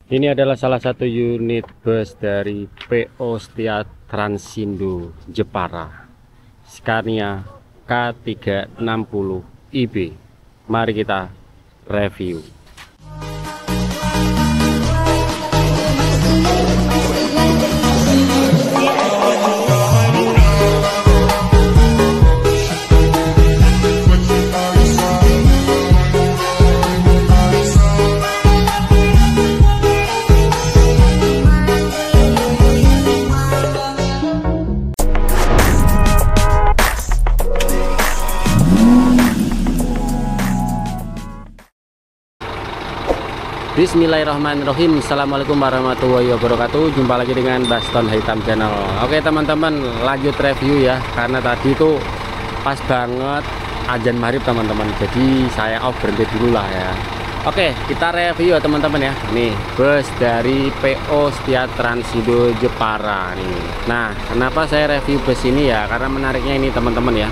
Ini adalah salah satu unit bus dari PO Setia Transindo Jepara, Scania K360 IB. Mari kita review. Bismillahirrahmanirrahim. Assalamualaikum warahmatullahi wabarakatuh. Jumpa lagi dengan Baston Hitam Channel. Oke teman-teman, lanjut review ya. Karena tadi itu pas banget azan maghrib teman-teman. Jadi saya off berhenti dulu lah ya. Oke, kita review ya teman-teman ya. Nih bus dari PO Setia Transindo Jepara nih. Nah, kenapa saya review bus ini ya? Karena menariknya ini teman-teman ya.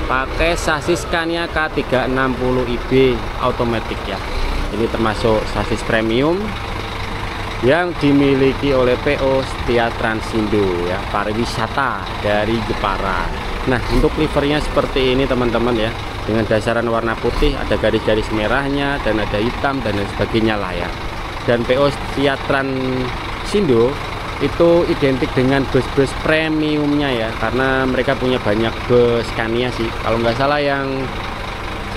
Pakai sasis Scania K360 IB automatic ya. Ini termasuk sasis premium yang dimiliki oleh PO Setia Transindo ya, pariwisata dari Jepara. Nah, untuk livernya seperti ini teman-teman ya, dengan dasaran warna putih, ada garis-garis merahnya dan ada hitam dan lain sebagainya lah ya. Dan PO Setia Transindo itu identik dengan bus-bus premiumnya ya, karena mereka punya banyak bus Scania sih. Kalau nggak salah yang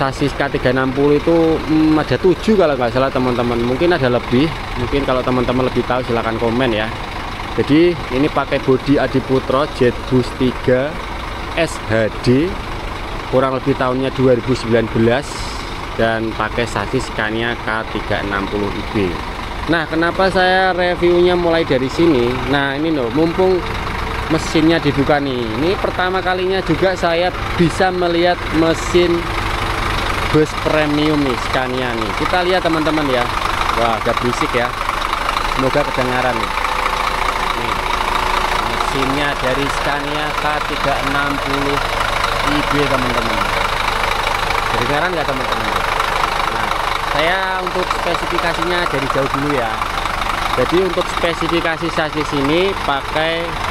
sasis K360 itu ada 7 kalau nggak salah teman-teman, mungkin ada lebih, mungkin kalau teman-teman lebih tahu silahkan komen ya. Jadi ini pakai bodi Adiputro Jetbus 3 SHD, kurang lebih tahunnya 2019, dan pakai sasis Scania K360 IB. Nah, kenapa saya reviewnya mulai dari sini? Nah, ini loh, mumpung mesinnya dibuka nih, ini pertama kalinya juga saya bisa melihat mesin bus premium nih Scania nih. Kita lihat teman-teman ya. Wah, agak berisik ya, semoga kedengaran nih. Nih mesinnya dari Scania K360 IB teman-teman. Kedengaran nggak teman-teman? Nah, saya untuk spesifikasinya dari jauh dulu ya. Jadi untuk spesifikasi sasis ini pakai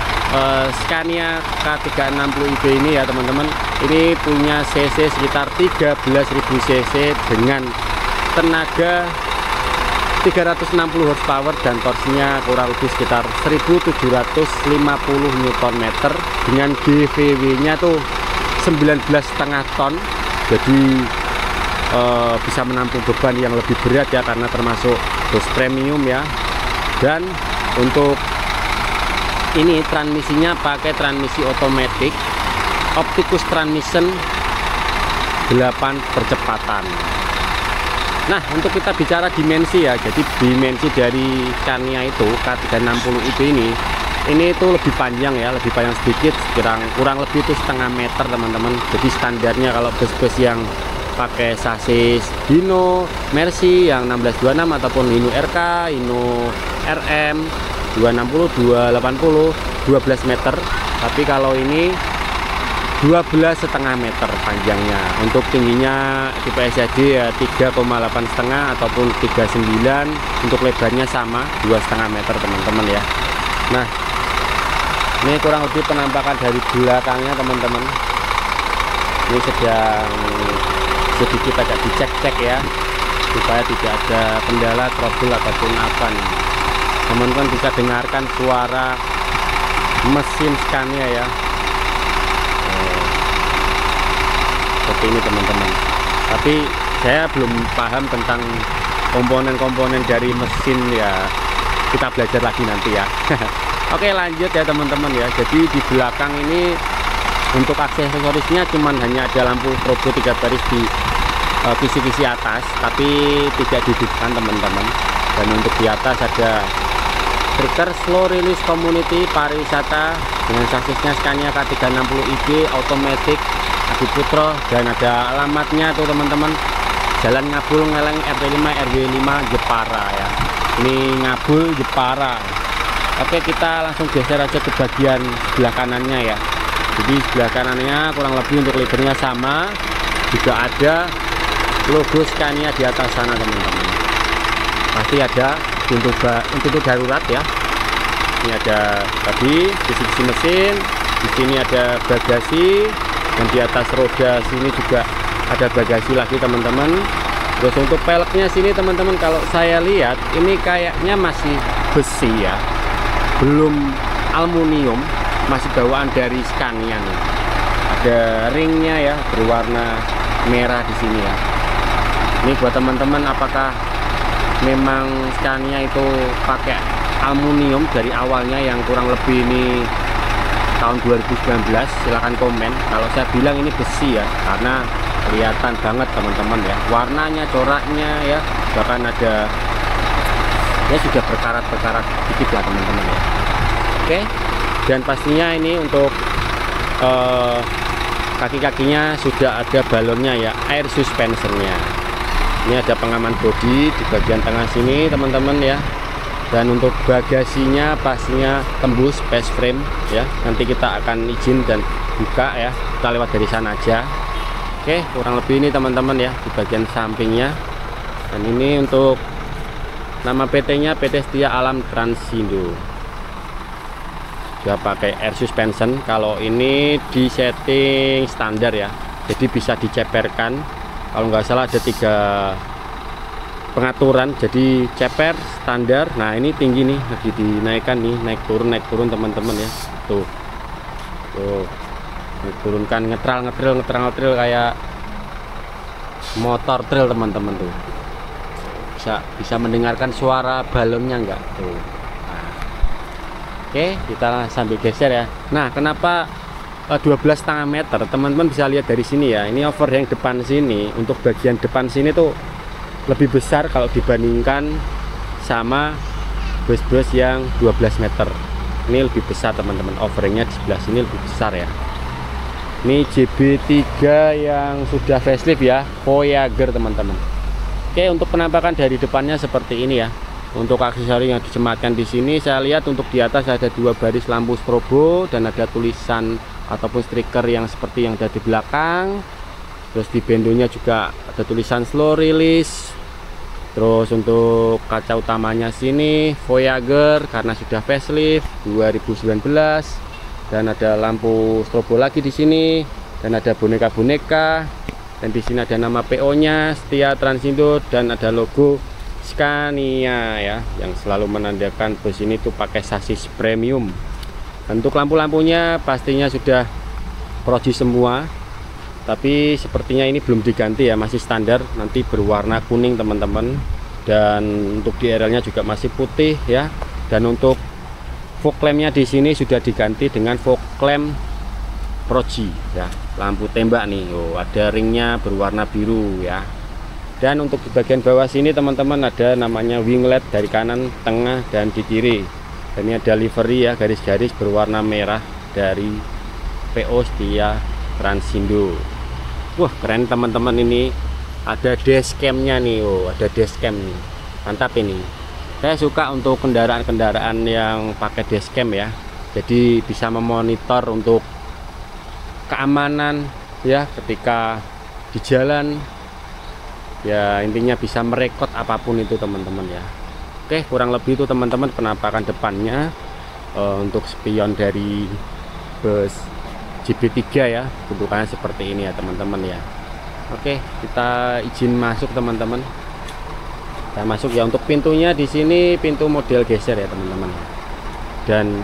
Scania K360 IB ini ya teman-teman. Ini punya cc sekitar 13.000 cc dengan tenaga 360 horsepower dan torsinya kurang lebih sekitar 1750 Nm dengan GVW nya tuh 19,5 ton. Jadi bisa menampung beban yang lebih berat ya, karena termasuk bus premium ya. Dan untuk ini transmisinya pakai transmisi otomatis Optimus Transmission 8 percepatan. Nah, untuk kita bicara dimensi ya, jadi dimensi dari Scania itu K360 ini itu lebih panjang ya, lebih panjang sedikit, kurang lebih itu setengah meter teman-teman. Jadi standarnya kalau bus-bus yang pakai sasis Hino, Mercy yang 1626 ataupun Hino RK, Hino RM 260, 280, 12 meter. Tapi kalau ini 12,5 meter panjangnya. Untuk tingginya tipe SHD ya 3,8 setengah ataupun 39. Untuk lebarnya sama 2,5 meter teman-teman ya. Nah, ini kurang lebih penampakan dari belakangnya teman-teman. Ini sedang sedikit agak dicek-cek ya, supaya tidak ada kendala, trouble ataupun apa nih. Teman-teman bisa dengarkan suara mesin Scania ya. Seperti ini teman-teman. Tapi saya belum paham tentang komponen-komponen dari mesin ya. Kita belajar lagi nanti ya. Oke, lanjut ya teman-teman ya. Jadi di belakang ini untuk aksesorisnya cuman hanya ada lampu strobo 3 baris di kisi-kisi atas, tapi tidak dihidupkan teman-teman. Dan untuk di atas ada trigger slow release community pariwisata dengan sasisnya Scania K360 IB automatic Adiputro, dan ada alamatnya tuh teman-teman, Jalan Ngabul Ngeleng RW5 Jepara ya. Ini Ngabul Jepara. Oke, kita langsung geser aja ke bagian sebelah kanannya ya. Jadi sebelah kanannya kurang lebih untuk lebarnya sama, juga ada logo Scania di atas sana teman-teman. Pasti ada untuk darurat ya. Ini ada tadi sisi mesin, di sini ada bagasi, dan di atas roda sini juga ada bagasi lagi teman-teman. Terus untuk peleknya sini teman-teman, kalau saya lihat ini kayaknya masih besi ya, belum aluminium, masih bawaan dari Scania nih. Ada ringnya ya, berwarna merah di sini ya. Ini buat teman-teman, apakah memang Scania itu pakai aluminium dari awalnya yang kurang lebih ini tahun 2019? Silahkan komen. Kalau saya bilang ini besi ya, karena kelihatan banget teman-teman ya, warnanya, coraknya ya, bahkan ada ya sudah berkarat-berkarat dikit lah teman-teman ya. Oke, dan pastinya ini untuk kaki-kakinya sudah ada balonnya ya, air suspensionnya. Ini ada pengaman bodi di bagian tengah sini teman-teman ya. Dan untuk bagasinya pastinya tembus face frame ya. Nanti kita akan izin dan buka ya, kita lewat dari sana aja. Oke, kurang lebih ini teman-teman ya di bagian sampingnya. Dan ini untuk nama PT-nya PT Setia Alam Transindo. Sudah pakai air suspension. Kalau ini di setting standar ya, jadi bisa diceperkan. Kalau nggak salah ada 3 pengaturan, jadi ceper, standar. Nah ini tinggi nih, lagi dinaikkan nih, naik turun teman-teman ya. Tuh diturunkan, ngetril kayak motor trail teman-teman tuh. Bisa mendengarkan suara balonnya enggak tuh. Nah, oke, kita sambil geser ya. Nah, kenapa 12,5 meter? Teman-teman bisa lihat dari sini ya. Ini overhang depan sini, untuk bagian depan sini tuh lebih besar kalau dibandingkan sama bus-bus yang 12 meter. Ini lebih besar teman-teman, overhangnya di sebelah sini lebih besar ya. Ini JB3 yang sudah facelift ya, Voyager teman-teman. Oke, untuk penampakan dari depannya seperti ini ya. Untuk aksesori yang disematkan di sini, saya lihat untuk di atas ada 2 baris lampu strobo dan ada tulisan ataupun stiker yang seperti yang ada di belakang. Terus di bendonya juga ada tulisan slow release. Terus untuk kaca utamanya sini Voyager karena sudah facelift 2019, dan ada lampu strobo lagi di sini, dan ada boneka-boneka, dan di sini ada nama PO-nya Setia Transindo, dan ada logo Scania ya, yang selalu menandakan bus ini tuh pakai sasis premium. Dan untuk lampu-lampunya pastinya sudah proji semua, tapi sepertinya ini belum diganti ya, masih standar, nanti berwarna kuning teman-teman. Dan untuk DRL-nya juga masih putih ya. Dan untuk fog lamp-nya di sini sudah diganti dengan fog lamp proji ya, lampu tembak nih. Oh, ada ringnya berwarna biru ya. Dan untuk di bagian bawah sini teman-teman ada namanya winglet dari kanan, tengah, dan di kiri. Dan ini ada livery ya, garis-garis berwarna merah dari PO Setia Transindo. Wah, keren teman-teman, ini ada dashcam-nya nih. Oh, ada dashcam nih. Mantap ini. Saya suka untuk kendaraan-kendaraan yang pakai dashcam ya. Jadi bisa memonitor untuk keamanan ya ketika di jalan. Ya, intinya bisa merekod apapun itu teman-teman ya. Oke, kurang lebih itu teman-teman penampakan depannya. Untuk spion dari bus JB3 ya, bentukannya seperti ini ya teman-teman ya. Oke, kita izin masuk teman-teman. Kita masuk ya. Untuk pintunya di sini pintu model geser ya teman-teman. Dan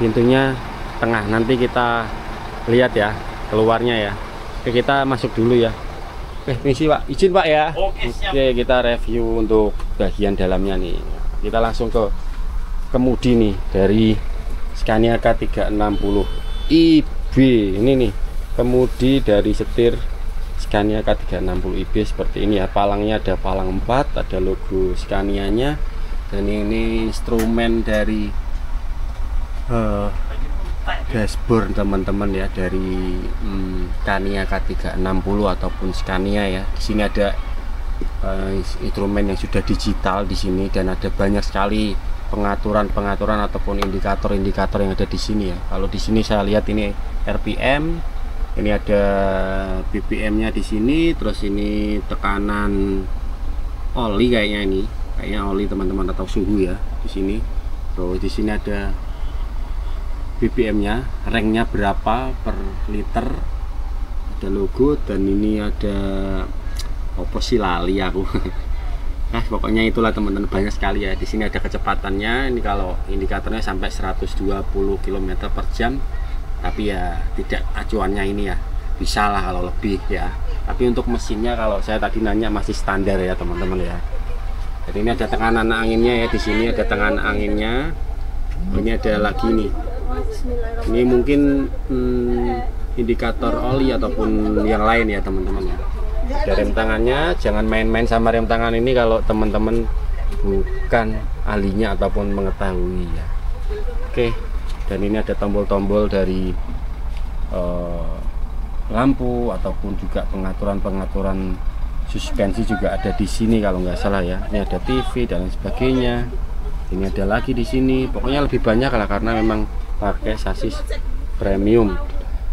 pintunya tengah, nanti kita lihat ya keluarnya ya. Oke, kita masuk dulu ya. Oke, misi Pak, izin Pak ya. Oke, kita review untuk bagian dalamnya nih. Kita langsung ke kemudi nih dari Scania K360 IB. Ini nih kemudi dari setir Scania K360 IB seperti ini ya. Palangnya ada palang 4, ada logo Scania nya, dan ini instrumen dari dashboard teman-teman ya, dari Scania K360 ataupun Scania ya. Di sini ada instrumen yang sudah digital di sini, dan ada banyak sekali pengaturan ataupun indikator-indikator yang ada di sini ya. Kalau di sini saya lihat ini RPM, ini ada BPM-nya di sini, terus ini tekanan oli kayaknya ini. kayaknya oli teman-teman atau suhu ya di sini. Terus di sini ada BBM-nya, ranknya berapa per liter, ada logo, dan ini ada apa sih lali aku. Nah pokoknya itulah teman-teman, banyak sekali ya. Di sini ada kecepatannya, ini kalau indikatornya sampai 120 km per jam, tapi ya tidak acuannya ini ya, bisa lah kalau lebih ya. Tapi untuk mesinnya kalau saya tadi nanya masih standar ya teman-teman ya. Jadi ini ada tekanan anginnya ya, di sini ada tekanan anginnya. Ini ada lagi nih, ini mungkin indikator oli ataupun yang lain ya teman-teman ya. Ada rem tangannya, jangan main-main sama rem tangan ini kalau teman-teman bukan ahlinya ataupun mengetahui ya. Oke, dan ini ada tombol-tombol dari lampu ataupun juga pengaturan suspensi juga ada di sini kalau nggak salah ya. Ini ada TV dan lain sebagainya. Ini ada lagi di sini. Pokoknya lebih banyak lah karena memang pakai sasis premium.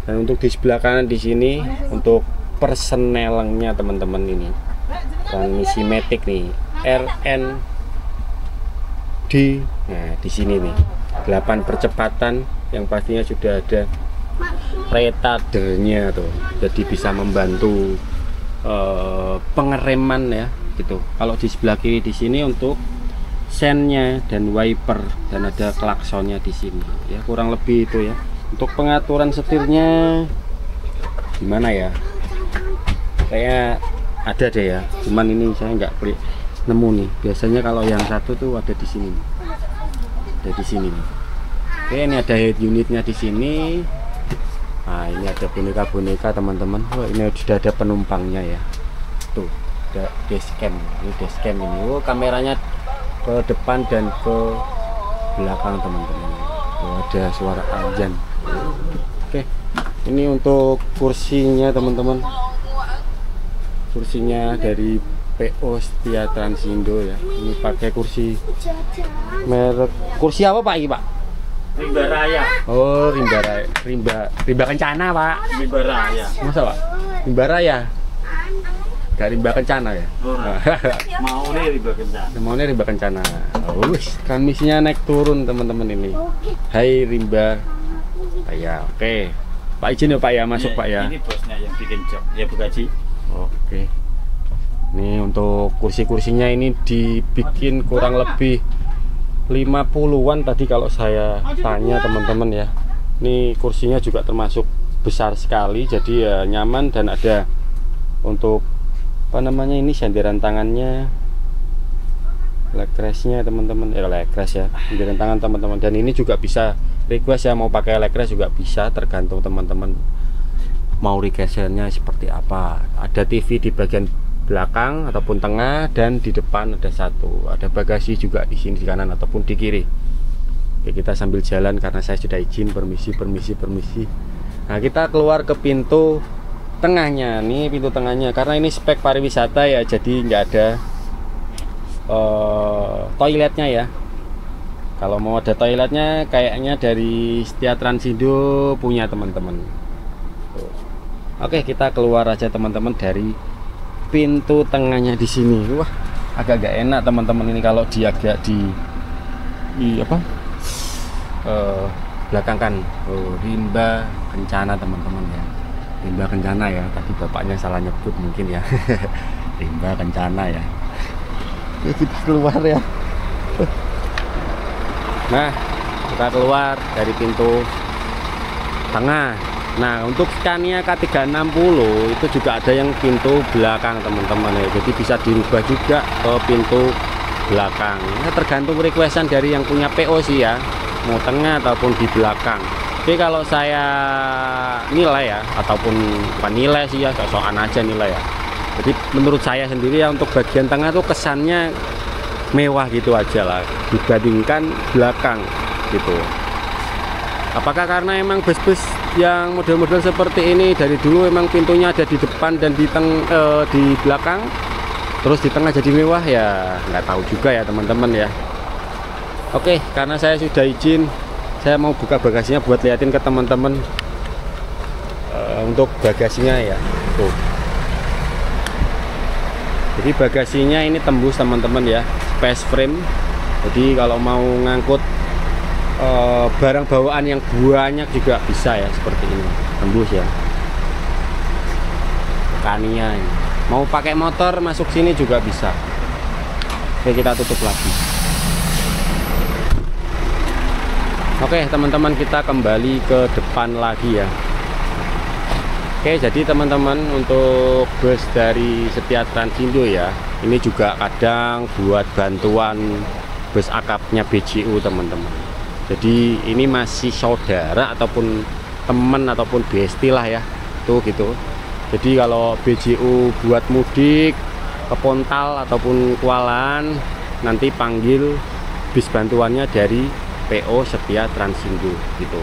Dan untuk di sebelah kanan di sini untuk persnelengnya teman-teman, ini transmisi matic nih, RND. Nah di sini nih 8 percepatan yang pastinya sudah ada retardernya tuh, jadi bisa membantu pengereman ya gitu. Kalau di sebelah kiri di sini untuk sennya dan wiper, dan ada klaksonnya di sini ya, kurang lebih itu ya. Untuk pengaturan setirnya gimana ya, kayak ada deh ya, cuman ini saya nggak nemu nih. Biasanya kalau yang satu tuh ada di sini, ada di sini nih. Oke, ini ada head unitnya di sini. Nah ini ada boneka-boneka teman-teman. Oh, ini sudah ada penumpangnya ya, tuh ada dashcam. Ini dashcam ini. Oh, kameranya ke depan dan ke belakang teman-teman. Oh, ada suara azan. Oke, ini untuk kursinya teman-teman. Kursinya dari PO Setia Transindo ya. Ini pakai kursi merek, kursi apa Pak ini Pak? Rimba Raya. Oh, Rimba Raya. Rimba Kencana Pak. Rimba Raya. Masa Pak? Rimba Raya? Gak Rimba Kencana ya? Mau nih Rimba Kencana. Maunya Rimba Kencana. Oh, transmisinya naik turun teman-teman ini. Hai Rimba Raya. Oke, Pak izin ya Pak ya, masuk Pak ya. Ini bosnya yang bikin job. Ya Bu Gaji. Oke. Ini untuk kursi-kursinya ini dibikin kurang lebih 50-an tadi kalau saya tanya teman-teman ya. Ini kursinya juga termasuk besar sekali, jadi ya nyaman, dan ada untuk apa namanya ini senderan tangannya, leg restnya teman-teman, leg rest ya, senderan tangan teman-teman. Dan ini juga bisa request ya, mau pakai leg rest juga bisa, tergantung teman-teman mau requestnya seperti apa. Ada TV di bagian belakang ataupun tengah, dan di depan ada satu. Ada bagasi juga di sini, di kanan ataupun di kiri. Oke, kita sambil jalan karena saya sudah izin, permisi. Nah kita keluar ke pintu tengahnya nih, pintu tengahnya karena ini spek pariwisata ya, jadi nggak ada toiletnya ya. Kalau mau ada toiletnya kayaknya dari Setia Transindo punya teman-teman. Oke, kita keluar aja teman-teman dari pintu tengahnya di sini. Wah, agak-agak enak teman-teman ini kalau di agak di apa? Belakang kan. Oh, Rimba Kencana teman-teman ya. Rimba Kencana ya. Tadi bapaknya salah nyebut mungkin ya. Rimba Kencana ya. Ya kita keluar ya. Nah, kita keluar dari pintu tengah. Nah, untuk Scania K360 itu juga ada yang pintu belakang teman-teman ya. Jadi bisa dirubah juga ke pintu belakang. Nah, tergantung requestan dari yang punya PO sih ya, mau tengah ataupun di belakang. Oke, kalau saya nilai ya, ataupun bukan nilai sih ya, sosokan aja nilai ya. Jadi menurut saya sendiri ya, untuk bagian tengah tuh kesannya mewah gitu aja lah dibandingkan belakang gitu. Apakah karena emang bus-bus yang model-model seperti ini dari dulu emang pintunya ada di depan dan di belakang, terus di tengah jadi mewah ya, nggak tahu juga ya teman-teman ya. Oke, karena saya sudah izin, saya mau buka bagasinya buat liatin ke teman-teman untuk bagasinya ya. Tuh. Jadi bagasinya ini tembus teman-teman ya. space frame. Jadi kalau mau ngangkut barang bawaan yang banyak juga bisa ya, seperti ini. Tembus ya. Scania ini. Mau pakai motor masuk sini juga bisa. Oke, kita tutup lagi. Oke teman-teman, kita kembali ke depan lagi ya. Oke, jadi teman-teman, untuk bus dari Setia Transindo ya, ini juga kadang buat bantuan bus akapnya BJU teman-teman. Jadi ini masih saudara ataupun teman ataupun besti lah ya, tuh gitu. Jadi kalau BJU buat mudik ke Pontal ataupun Kualan, nanti panggil bis bantuannya dari PO Setia Transindo gitu.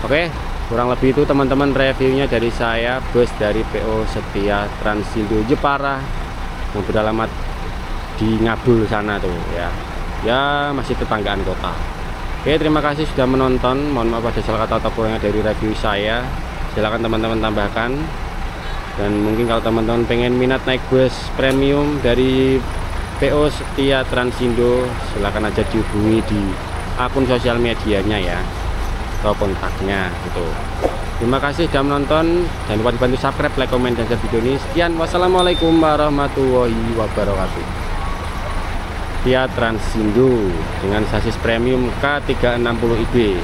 Oke, kurang lebih itu teman-teman reviewnya dari saya, bus dari PO Setia Transindo Jepara yang beralamat di Ngabul sana tuh ya. Ya masih tetanggaan kota. Oke, terima kasih sudah menonton. Mohon maaf ada salah kata atau kurangnya dari review saya. Silahkan teman-teman tambahkan. Dan mungkin kalau teman-teman pengen minat naik bus premium dari PO Setia Transindo, silahkan aja dihubungi di akun sosial medianya ya, atau kontaknya gitu. Terima kasih sudah menonton. Jangan lupa dibantu subscribe, like, komen, dan share video ini. Sekian, wassalamualaikum warahmatullahi wabarakatuh. Setia Transindo dengan sasis premium K360IB.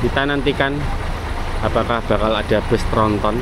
Kita nantikan apakah bakal ada bus tronton.